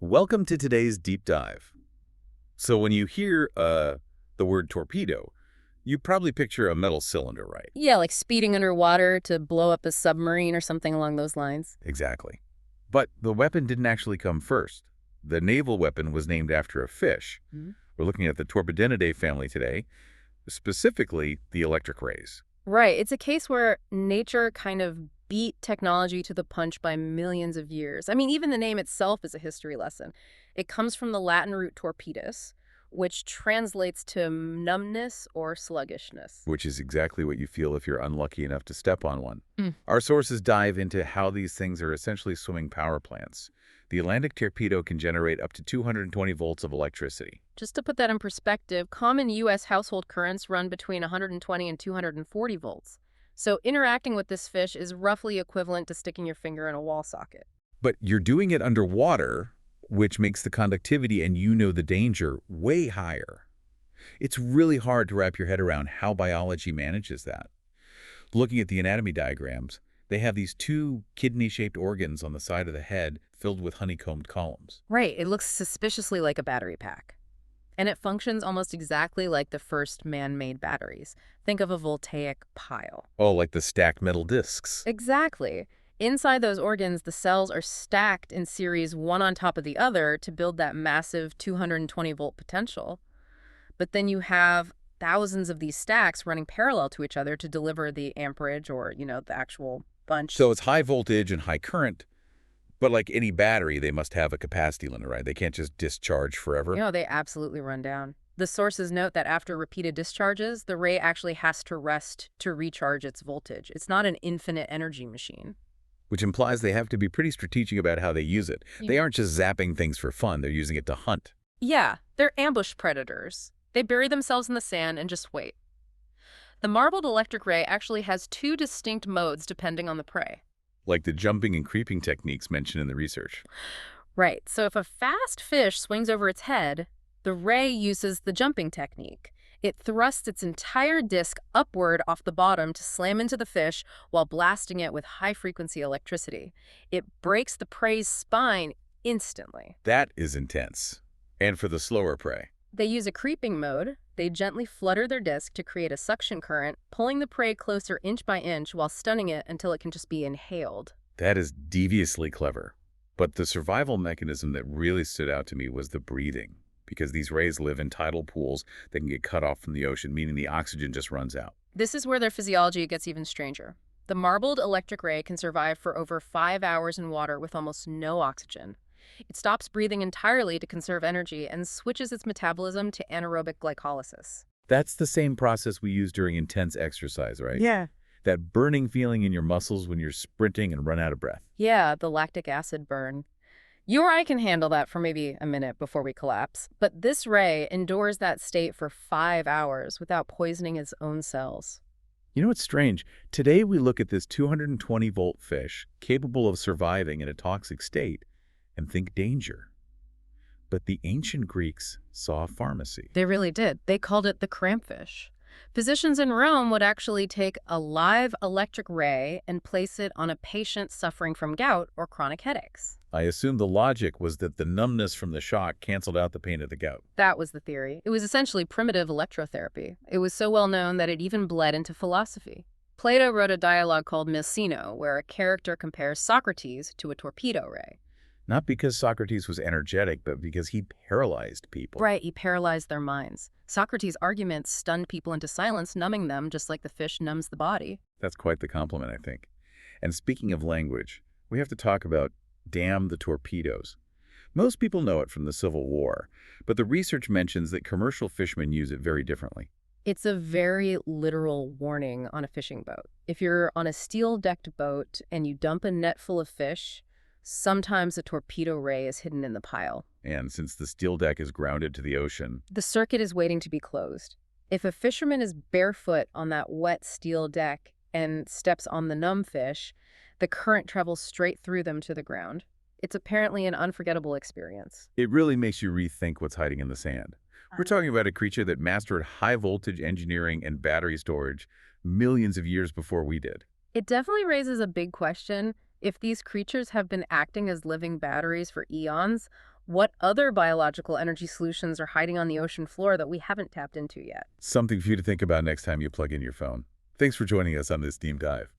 Welcome to today's deep dive. So when you hear the word torpedo, you probably picture a metal cylinder, right? Yeah, like speeding underwater to blow up a submarine or something along those lines. Exactly. But the weapon didn't actually come first. The naval weapon was named after a fish. Mhm. We're looking at the Torpedinidae family today, specifically the electric rays. Right. It's a case where nature kind of beat technology to the punch by millions of years. I mean, even the name itself is a history lesson. It comes from the Latin root torpedus, which translates to numbness or sluggishness. Which is exactly what you feel if you're unlucky enough to step on one. Mm. Our sources dive into how these things are essentially swimming power plants. The Atlantic torpedo can generate up to 220 volts of electricity. Just to put that in perspective, common U.S. household currents run between 120 and 240 volts. So interacting with this fish is roughly equivalent to sticking your finger in a wall socket. But you're doing it underwater, which makes the conductivity and the danger way higher. It's really hard to wrap your head around how biology manages that. Looking at the anatomy diagrams, they have these two kidney-shaped organs on the side of the head filled with honeycombed columns. Right, it looks suspiciously like a battery pack. And it functions almost exactly like the first man-made batteries. Think of a voltaic pile. Oh, like the stacked metal discs. Exactly. Inside those organs, the cells are stacked in series one on top of the other to build that massive 220-volt potential. But then you have thousands of these stacks running parallel to each other to deliver the amperage or, the actual bunch. So it's high voltage and high current, but like any battery, they must have a capacity limit, right? They can't just discharge forever. They absolutely run down. The sources note that after repeated discharges, the ray actually has to rest to recharge its voltage. It's not an infinite energy machine. Which implies they have to be pretty strategic about how they use it. They aren't just zapping things for fun. They're using it to hunt. Yeah, they're ambush predators. They bury themselves in the sand and just wait. The marbled electric ray actually has two distinct modes depending on the prey. Like the jumping and creeping techniques mentioned in the research. Right, so if a fast fish swings over its head, the ray uses the jumping technique. It thrusts its entire disc upward off the bottom to slam into the fish while blasting it with high-frequency electricity. It breaks the prey's spine instantly. That is intense. And for the slower prey. They use a creeping mode. They gently flutter their disc to create a suction current, pulling the prey closer inch by inch while stunning it until it can just be inhaled. That is deviously clever. But the survival mechanism that really stood out to me was the breathing, because these rays live in tidal pools that can get cut off from the ocean, meaning the oxygen just runs out. This is where their physiology gets even stranger. The marbled electric ray can survive for over 5 hours in water with almost no oxygen. It stops breathing entirely to conserve energy and switches its metabolism to anaerobic glycolysis. That's the same process we use during intense exercise, right? Yeah. That burning feeling in your muscles when you're sprinting and run out of breath. Yeah, the lactic acid burn. You or I can handle that for maybe a minute before we collapse. But this ray endures that state for 5 hours without poisoning its own cells. You know what's strange? Today we look at this 220-volt fish capable of surviving in a toxic state and think danger. But the ancient Greeks saw a pharmacy. They really did. They called it the crampfish. Physicians in Rome would actually take a live electric ray and place it on a patient suffering from gout or chronic headaches. I assume the logic was that the numbness from the shock canceled out the pain of the gout. That was the theory. It was essentially primitive electrotherapy. It was so well known that it even bled into philosophy. Plato wrote a dialogue called Messino, where a character compares Socrates to a torpedo ray. Not because Socrates was energetic, but because he paralyzed people. Right, he paralyzed their minds. Socrates' arguments stunned people into silence, numbing them just like the fish numbs the body. That's quite the compliment, I think. And speaking of language, we have to talk about damn the torpedoes. Most people know it from the Civil War, but the research mentions that commercial fishermen use it very differently. It's a very literal warning on a fishing boat. If you're on a steel-decked boat and you dump a net full of fish, sometimes a torpedo ray is hidden in the pile. And since the steel deck is grounded to the ocean, The circuit is waiting to be closed. If a fisherman is barefoot on that wet steel deck and steps on the numb fish, the current travels straight through them to the ground. It's apparently an unforgettable experience. it really makes you rethink what's hiding in the sand. We're talking about a creature that mastered high-voltage engineering and battery storage millions of years before we did. It definitely raises a big question. If these creatures have been acting as living batteries for eons, What other biological energy solutions are hiding on the ocean floor that we haven't tapped into yet? Something for you to think about next time you plug in your phone. Thanks for joining us on this deep dive.